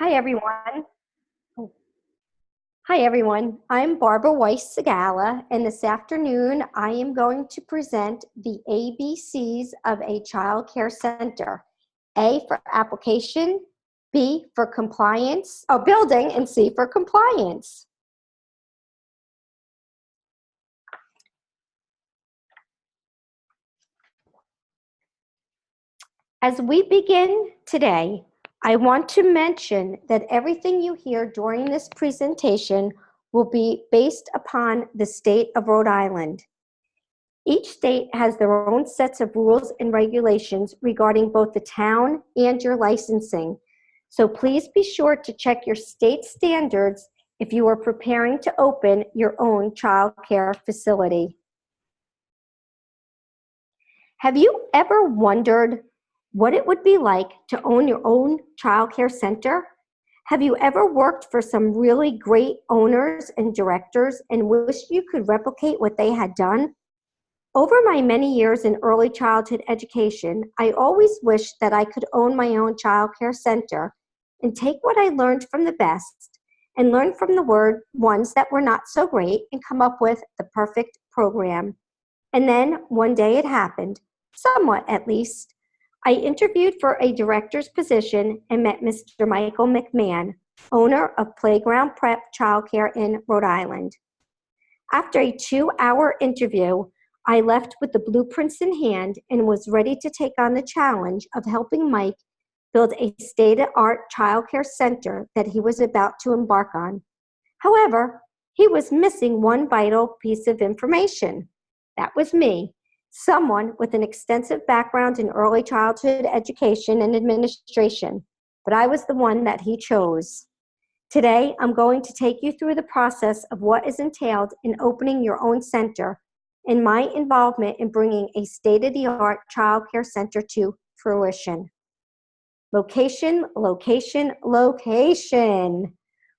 Hi, everyone. Oh, Hi, everyone. I'm Barbara Weiss Segala, and this afternoon I am going to present the ABCs of a child care center. A for application, B for compliance, building, and C for compliance. As we begin today, I want to mention that everything you hear during this presentation will be based upon the state of Rhode Island. Each state has their own sets of rules and regulations regarding both the town and your licensing. So please be sure to check your state standards if you are preparing to open your own child care facility. Have you ever wondered what it would be like to own your own child care center? Have you ever worked for some really great owners and directors and wished you could replicate what they had done? Over my many years in early childhood education, I always wished that I could own my own child care center and take what I learned from the best and learn from the ones that were not so great and come up with the perfect program. And then one day it happened, somewhat at least. I interviewed for a director's position and met Mr. Michael McMahon, owner of Playground Prep Childcare in Rhode Island. After a 2-hour interview, I left with the blueprints in hand and was ready to take on the challenge of helping Mike build a state-of-the-art childcare center that he was about to embark on. However, he was missing one vital piece of information. That was me, someone with an extensive background in early childhood education and administration, but I was the one that he chose. Today, I'm going to take you through the process of what is entailed in opening your own center and my involvement in bringing a state-of-the-art child care center to fruition. Location, location, location.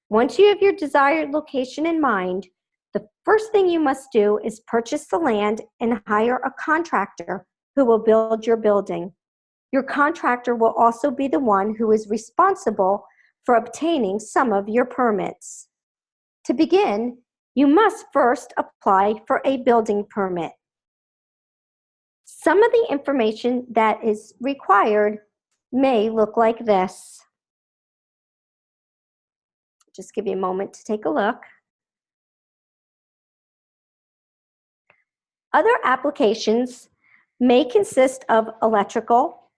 Once you have your desired location in mind, the first thing you must do is purchase the land and hire a contractor who will build your building. Your contractor will also be the one who is responsible for obtaining some of your permits. To begin, you must first apply for a building permit. Some of the information that is required may look like this. Just give you a moment to take a look. Other applications may consist of electrical,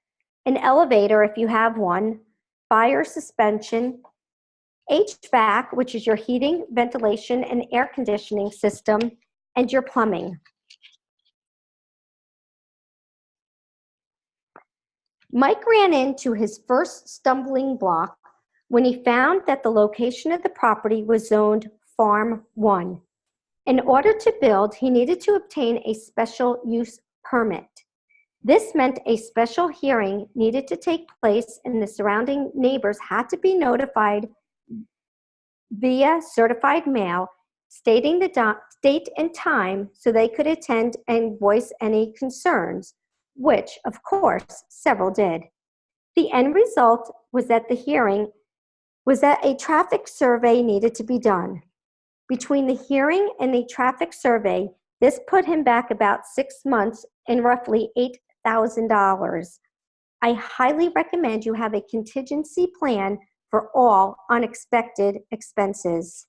an elevator if you have one, fire suspension, HVAC, which is your heating, ventilation, and air conditioning system, and your plumbing. Mike ran into his first stumbling block when he found that the location of the property was zoned Farm 1. In order to build, he needed to obtain a special use permit. This meant a special hearing needed to take place and the surrounding neighbors had to be notified via certified mail stating the date and time so they could attend and voice any concerns, which, of course, several did. The end result was that a traffic survey needed to be done. Between the hearing and the traffic survey, this put him back about 6 months and roughly $8,000. I highly recommend you have a contingency plan for all unexpected expenses.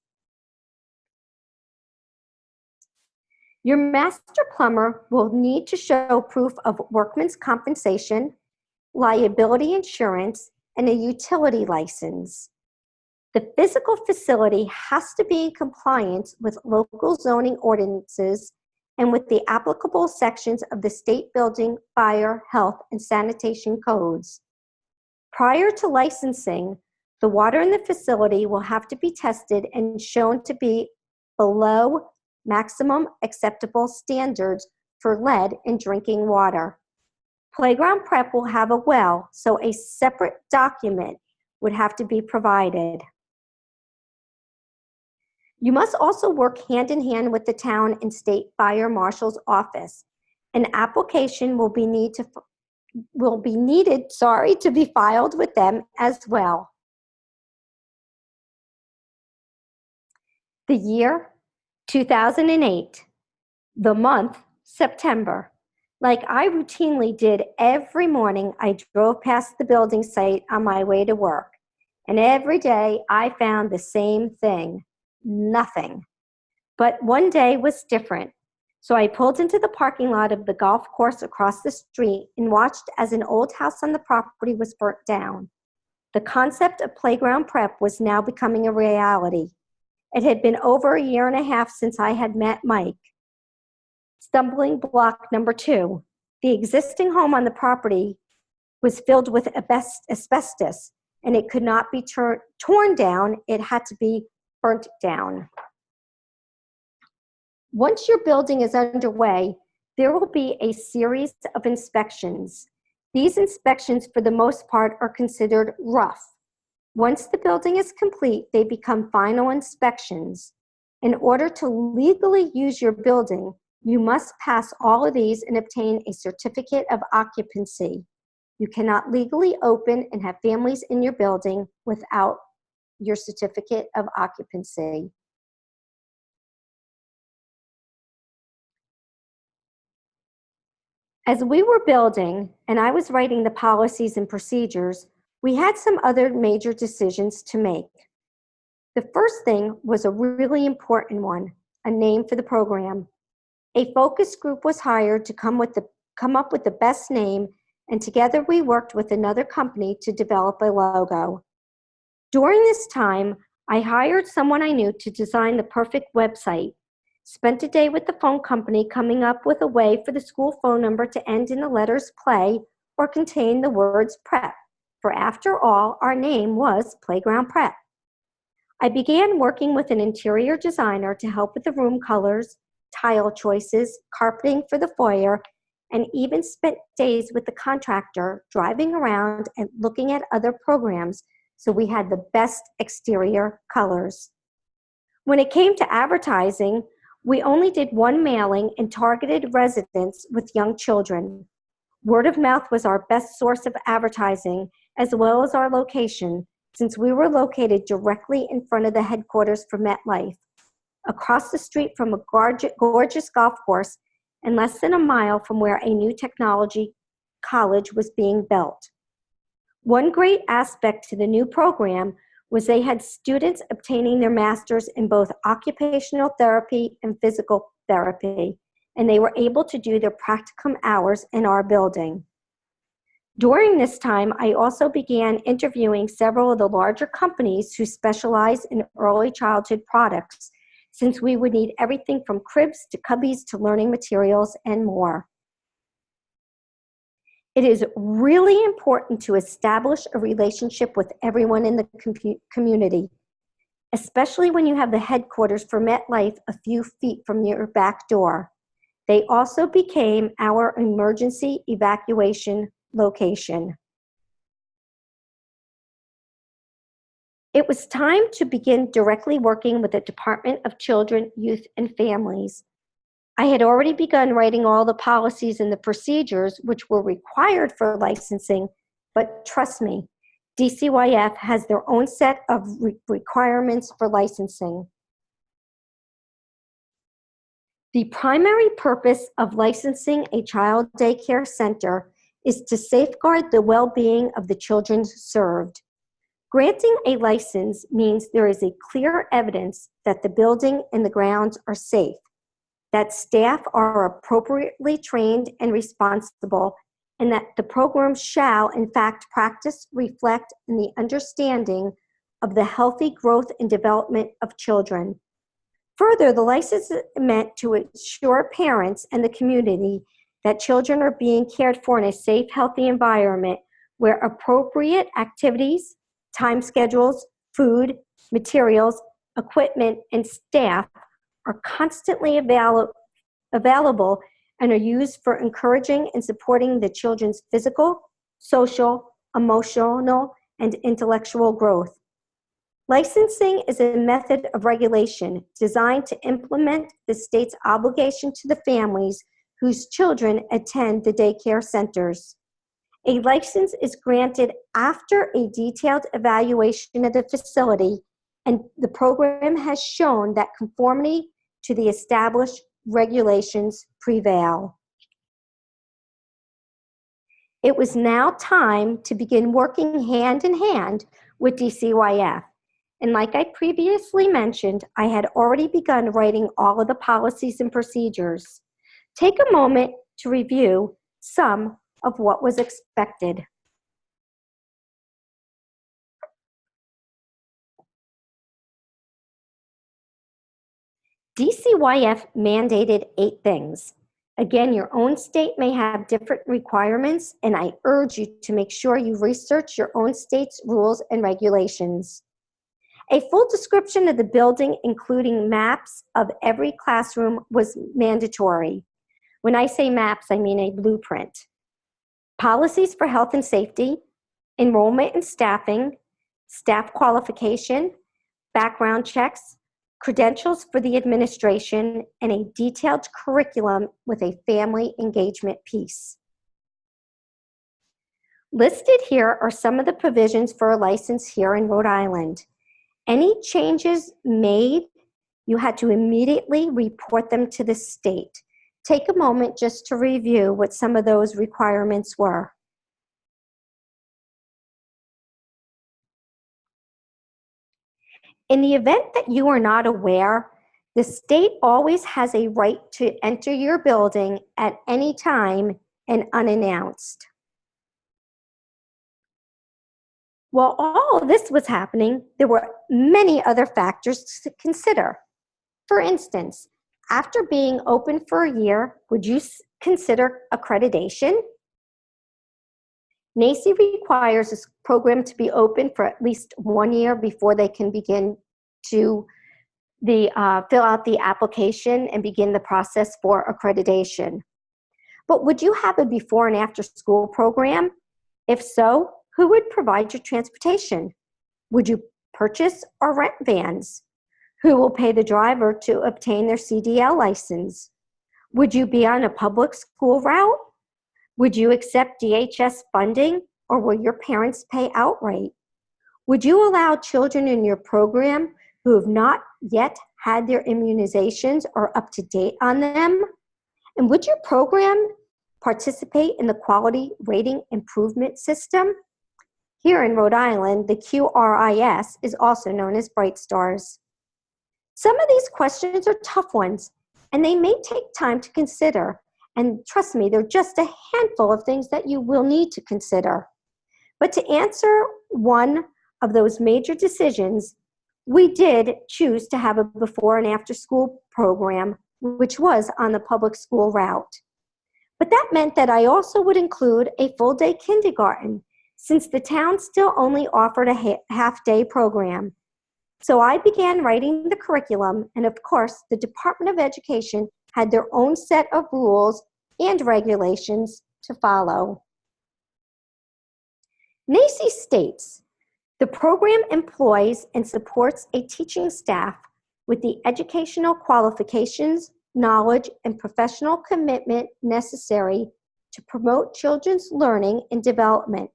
Your master plumber will need to show proof of workman's compensation, liability insurance, and a utility license. The physical facility has to be in compliance with local zoning ordinances and with the applicable sections of the state building, fire, health, and sanitation codes. Prior to licensing, the water in the facility will have to be tested and shown to be below maximum acceptable standards for lead in drinking water. Playground Prep will have a well, so a separate document would have to be provided. You must also work hand in hand with the town and state fire marshal's office. An application will be needed to be filed with them as well. The year, 2008. The month, September. Like I routinely did every morning, I drove past the building site on my way to work. And every day I found the same thing, nothing. But one day was different. So I pulled into the parking lot of the golf course across the street and watched as an old house on the property was burnt down. The concept of playground prep was now becoming a reality. It had been over a year and a half since I had met Mike. Stumbling block number 2. The existing home on the property was filled with asbestos, and it could not be torn down. It had to be burnt down. Once your building is underway, there will be a series of inspections. These inspections, for the most part, are considered rough. Once the building is complete, they become final inspections. In order to legally use your building, you must pass all of these and obtain a certificate of occupancy. You cannot legally open and have families in your building without your certificate of occupancy. As we were building and I was writing the policies and procedures, we had some other major decisions to make. The first thing was a really important one, a name for the program. A focus group was hired to come up with the best name, and together we worked with another company to develop a logo. During this time, I hired someone I knew to design the perfect website, spent a day with the phone company coming up with a way for the school phone number to end in the letters play or contain the words prep, for after all, our name was Playground Prep. I began working with an interior designer to help with the room colors, tile choices, carpeting for the foyer, and even spent days with the contractor driving around and looking at other programs so we had the best exterior colors. When it came to advertising, we only did one mailing and targeted residents with young children. Word of mouth was our best source of advertising, as well as our location, since we were located directly in front of the headquarters for MetLife, across the street from a gorgeous golf course and less than a mile from where a new technology college was being built. One great aspect to the new program was they had students obtaining their masters in both occupational therapy and physical therapy, and they were able to do their practicum hours in our building. During this time, I also began interviewing several of the larger companies who specialize in early childhood products, since we would need everything from cribs to cubbies to learning materials and more. It is really important to establish a relationship with everyone in the community, especially when you have the headquarters for MetLife a few feet from your back door. They also became our emergency evacuation location. It was time to begin directly working with the Department of Children, Youth, and Families. I had already begun writing all the policies and the procedures which were required for licensing, but trust me, DCYF has their own set of requirements for licensing. The primary purpose of licensing a child daycare center is to safeguard the well-being of the children served. Granting a license means there is a clear evidence that the building and the grounds are safe, that staff are appropriately trained and responsible, and that the program shall, in fact, practice, reflect, in the understanding of the healthy growth and development of children. Further, the license is meant to assure parents and the community that children are being cared for in a safe, healthy environment where appropriate activities, time schedules, food, materials, equipment, and staff are constantly available and are used for encouraging and supporting the children's physical, social, emotional, and intellectual growth. Licensing is a method of regulation designed to implement the state's obligation to the families whose children attend the daycare centers. A license is granted after a detailed evaluation of the facility and the program has shown that conformity to the established regulations prevail. It was now time to begin working hand in hand with DCYF. And like I previously mentioned, I had already begun writing all of the policies and procedures. Take a moment to review some of what was expected. DCYF mandated 8 things. Again, your own state may have different requirements, and I urge you to make sure you research your own state's rules and regulations. A full description of the building, including maps of every classroom, was mandatory. When I say maps, I mean a blueprint. Policies for health and safety, enrollment and staffing, staff qualification, background checks, credentials for the administration, and a detailed curriculum with a family engagement piece. Listed here are some of the provisions for a license here in Rhode Island. Any changes made, you had to immediately report them to the state. Take a moment just to review what some of those requirements were. In the event that you are not aware, the state always has a right to enter your building at any time and unannounced. While all of this was happening, there were many other factors to consider. For instance, after being open for a year, would you consider accreditation? NACCE requires this program to be open for at least 1 year before they can begin to fill out the application and begin the process for accreditation. But would you have a before and after school program? If so, who would provide your transportation? Would you purchase or rent vans? Who will pay the driver to obtain their CDL license? Would you be on a public school route? Would you accept DHS funding, or will your parents pay outright? Would you allow children in your program who have not yet had their immunizations or up to date on them? And would your program participate in the quality rating improvement system? Here in Rhode Island, the QRIS is also known as Bright Stars. Some of these questions are tough ones, and they may take time to consider. And trust me, they're just a handful of things that you will need to consider. But to answer one of those major decisions, we did choose to have a before and after school program, which was on the public school route. But that meant that I also would include a full-day kindergarten, since the town still only offered a half-day program. So I began writing the curriculum, and of course, the Department of Education had their own set of rules and regulations to follow. NACCE states, the program employs and supports a teaching staff with the educational qualifications, knowledge, and professional commitment necessary to promote children's learning and development,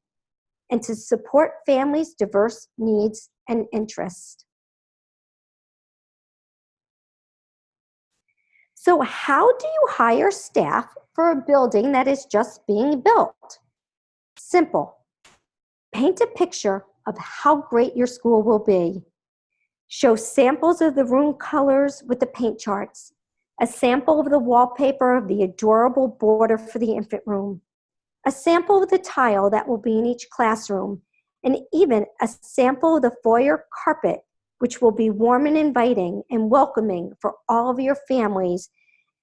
and to support families' diverse needs and interests. So how do you hire staff for a building that is just being built? Simple. Paint a picture of how great your school will be. Show samples of the room colors with the paint charts, a sample of the wallpaper of the adorable border for the infant room, a sample of the tile that will be in each classroom, and even a sample of the foyer carpet, which will be warm and inviting and welcoming for all of your families,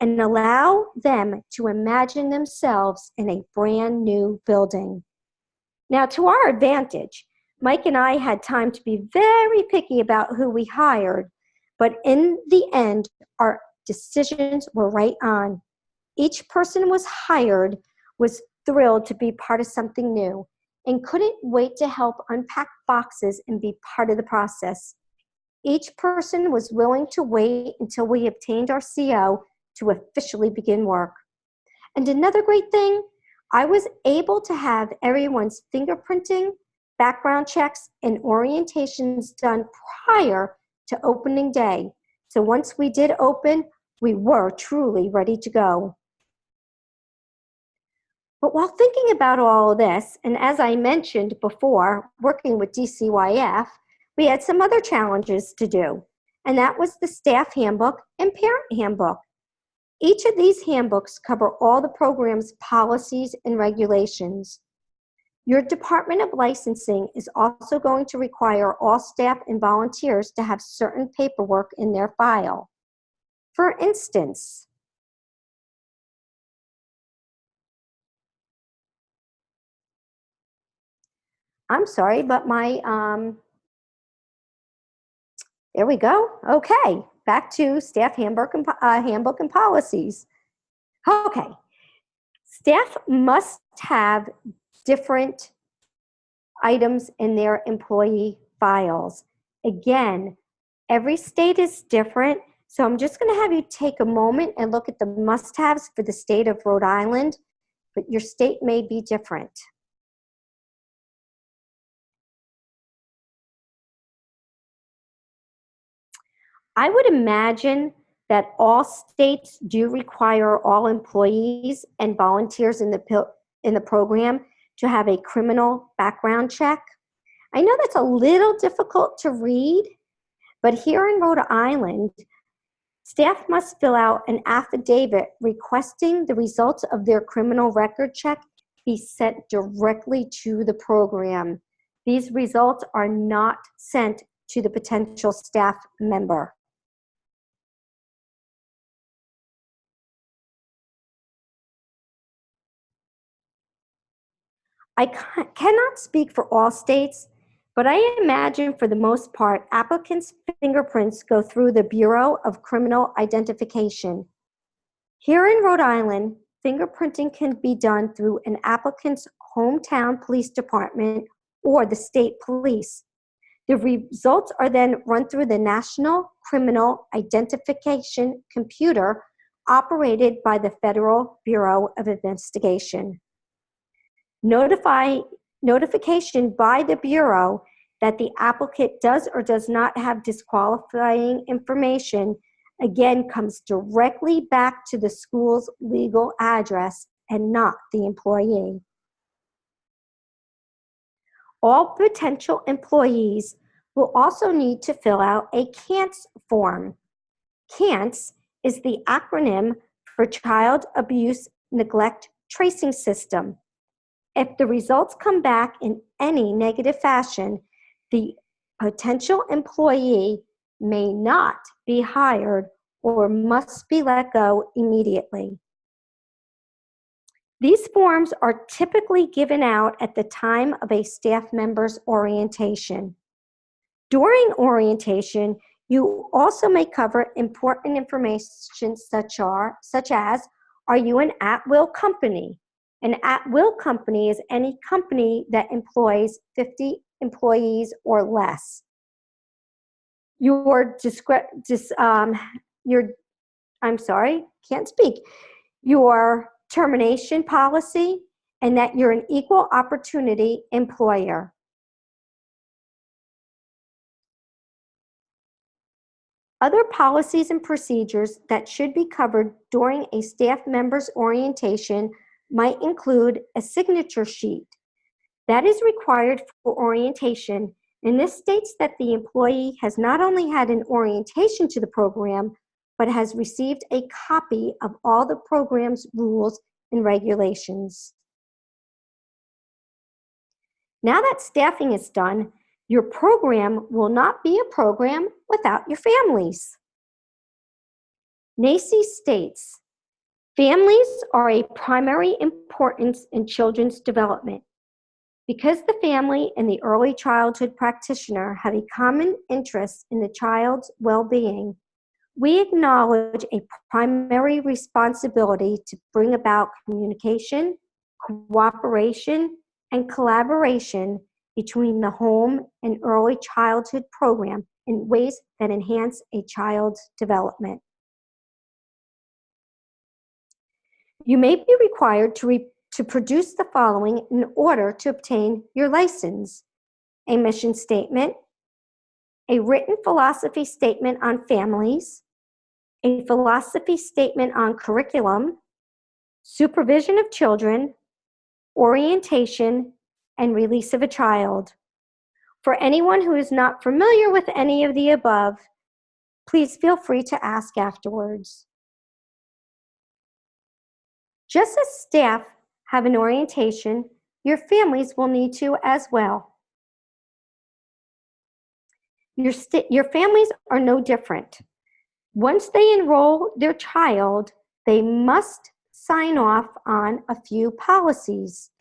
and allow them to imagine themselves in a brand new building. Now, to our advantage, Mike and I had time to be very picky about who we hired, but in the end, our decisions were right on. Each person was hired was thrilled to be part of something new and couldn't wait to help unpack boxes and be part of the process. Each person was willing to wait until we obtained our CO to officially begin work. And another great thing, I was able to have everyone's fingerprinting, background checks, and orientations done prior to opening day. So once we did open, we were truly ready to go. But while thinking about all of this, and as I mentioned before, working with DCYF, we had some other challenges to do, and that was the staff handbook and parent handbook. Each of these handbooks cover all the program's policies and regulations. Your Department of Licensing is also going to require all staff and volunteers to have certain paperwork in their file. For instance, I'm sorry, but there we go. Okay, back to staff handbook and policies. Okay, staff must have different items in their employee files. Again, every state is different, so I'm just going to have you take a moment and look at the must-haves for the state of Rhode Island, but your state may be different. I would imagine that all states do require all employees and volunteers in the program to have a criminal background check. I know that's a little difficult to read, but here in Rhode Island, staff must fill out an affidavit requesting the results of their criminal record check be sent directly to the program. These results are not sent to the potential staff member. I cannot speak for all states, but I imagine for the most part, applicants' fingerprints go through the Bureau of Criminal Identification. Here in Rhode Island, fingerprinting can be done through an applicant's hometown police department or the state police. The results are then run through the National Criminal Identification computer operated by the Federal Bureau of Investigation. Notification by the Bureau that the applicant does or does not have disqualifying information again comes directly back to the school's legal address and not the employee. All potential employees will also need to fill out a CANTS form. CANTS is the acronym for Child Abuse Neglect Tracing System. If the results come back in any negative fashion, the potential employee may not be hired or must be let go immediately. These forms are typically given out at the time of a staff member's orientation. During orientation, you also may cover important information such as, are you an at-will company? An at-will company is any company that employs 50 employees or less. Your termination policy, and that you're an equal opportunity employer. Other policies and procedures that should be covered during a staff member's orientation might include a signature sheet. That is required for orientation, and this states that the employee has not only had an orientation to the program, but has received a copy of all the program's rules and regulations. Now that staffing is done, your program will not be a program without your families. NACCE states, families are a primary importance in children's development. Because the family and the early childhood practitioner have a common interest in the child's well-being, we acknowledge a primary responsibility to bring about communication, cooperation, and collaboration between the home and early childhood program in ways that enhance a child's development. You may be required to produce the following in order to obtain your license. a mission statement, a written philosophy statement on families, a philosophy statement on curriculum, supervision of children, orientation, and release of a child. For anyone who is not familiar with any of the above, please feel free to ask afterwards. Just as staff have an orientation, your families will need to as well. Your families are no different. Once they enroll their child, they must sign off on a few policies.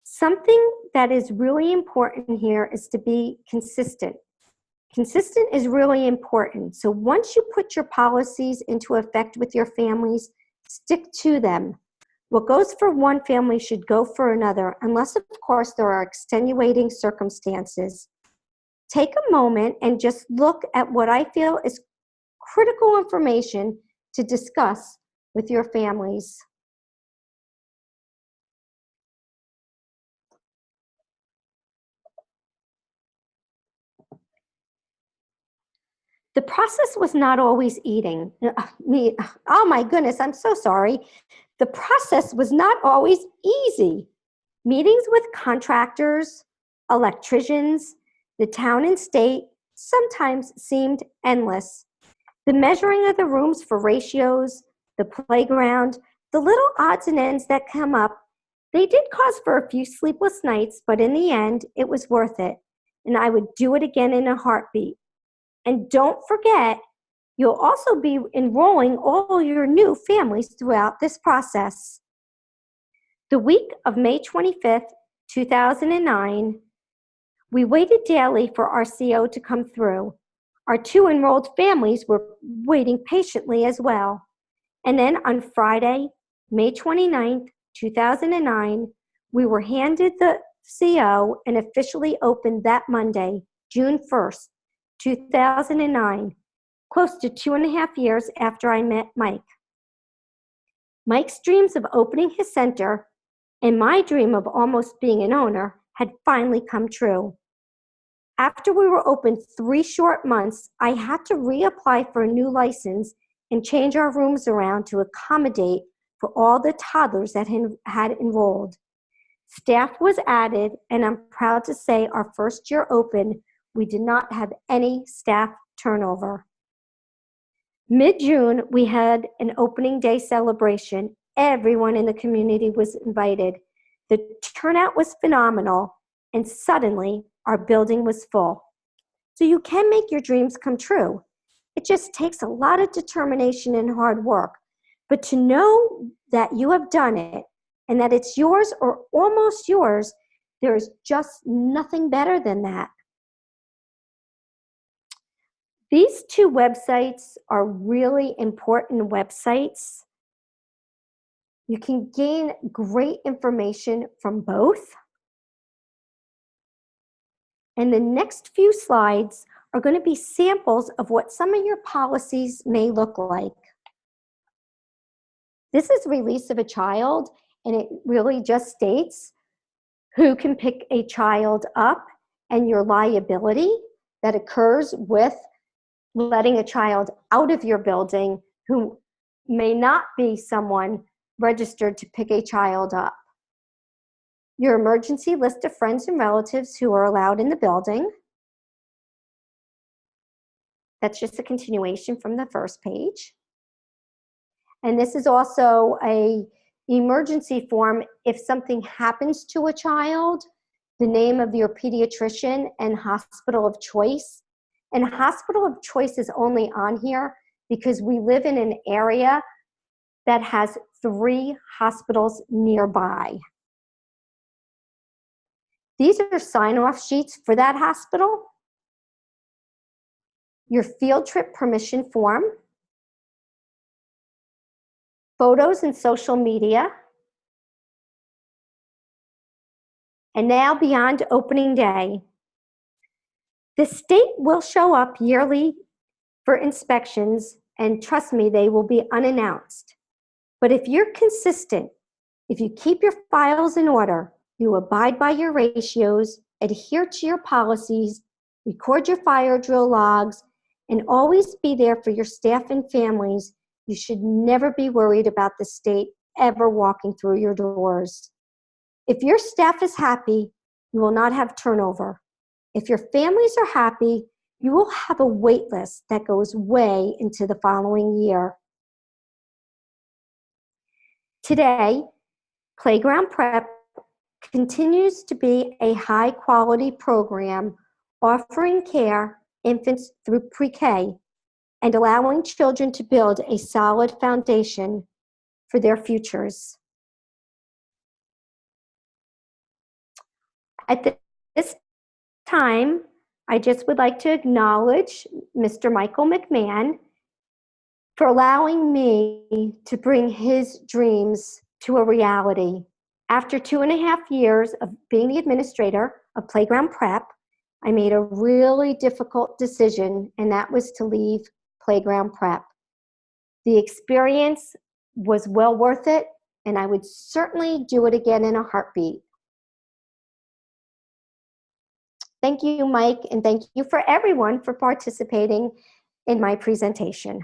Something that is really important here is to be consistent. Consistent is really important. So once you put your policies into effect with your families, stick to them. What goes for one family should go for another, unless, of course, there are extenuating circumstances. Take a moment and just look at what I feel is critical information to discuss with your families. The process was not always eating. Oh my goodness, I'm so sorry. The process was not always easy. Meetings with contractors, electricians, the town and state sometimes seemed endless. The measuring of the rooms for ratios, the playground, the little odds and ends that come up, they did cause for a few sleepless nights, but in the end, it was worth it. And I would do it again in a heartbeat. And don't forget, you'll also be enrolling all your new families throughout this process. The week of May 25th, 2009, we waited daily for our CO to come through. Our 2 enrolled families were waiting patiently as well. And then on Friday, May 29th, 2009, we were handed the CO and officially opened that Monday, June 1st, 2009, close to 2.5 years after I met Mike. Mike's dreams of opening his center and my dream of almost being an owner had finally come true. After we were open 3 short months, I had to reapply for a new license and change our rooms around to accommodate for all the toddlers that had enrolled. Staff was added, and I'm proud to say our first year open, we did not have any staff turnover. Mid-June, we had an opening day celebration. Everyone in the community was invited. The turnout was phenomenal, and suddenly our building was full. So you can make your dreams come true. It just takes a lot of determination and hard work. But to know that you have done it and that it's yours or almost yours, there is just nothing better than that. These 2 websites are really important websites. You can gain great information from both. And the next few slides are going to be samples of what some of your policies may look like. This is release of a child, and it really just states who can pick a child up and your liability that occurs with letting a child out of your building who may not be someone registered to pick a child up. Your emergency list of friends and relatives who are allowed in the building. That's just a continuation from the first page. And this is also an emergency form if something happens to a child, the name of your pediatrician and hospital of choice. And hospital of choice is only on here because we live in an area that has 3 hospitals nearby. These are sign-off sheets for that hospital. Your field trip permission form. Photos and social media. And now beyond opening day. The state will show up yearly for inspections, and trust me, they will be unannounced. But if you're consistent, if you keep your files in order, you abide by your ratios, adhere to your policies, record your fire drill logs, and always be there for your staff and families. You should never be worried about the state ever walking through your doors. If your staff is happy, you will not have turnover. If your families are happy, you will have a wait list that goes way into the following year. Today, Playground Prep continues to be a high-quality program offering care infants through pre-K and allowing children to build a solid foundation for their futures. At this time, I just would like to acknowledge Mr. Michael McMahon for allowing me to bring his dreams to a reality. After 2.5 years of being the administrator of Playground Prep, I made a really difficult decision, and that was to leave Playground Prep. The experience was well worth it, and I would certainly do it again in a heartbeat. Thank you, Mike, and thank you for everyone for participating in my presentation.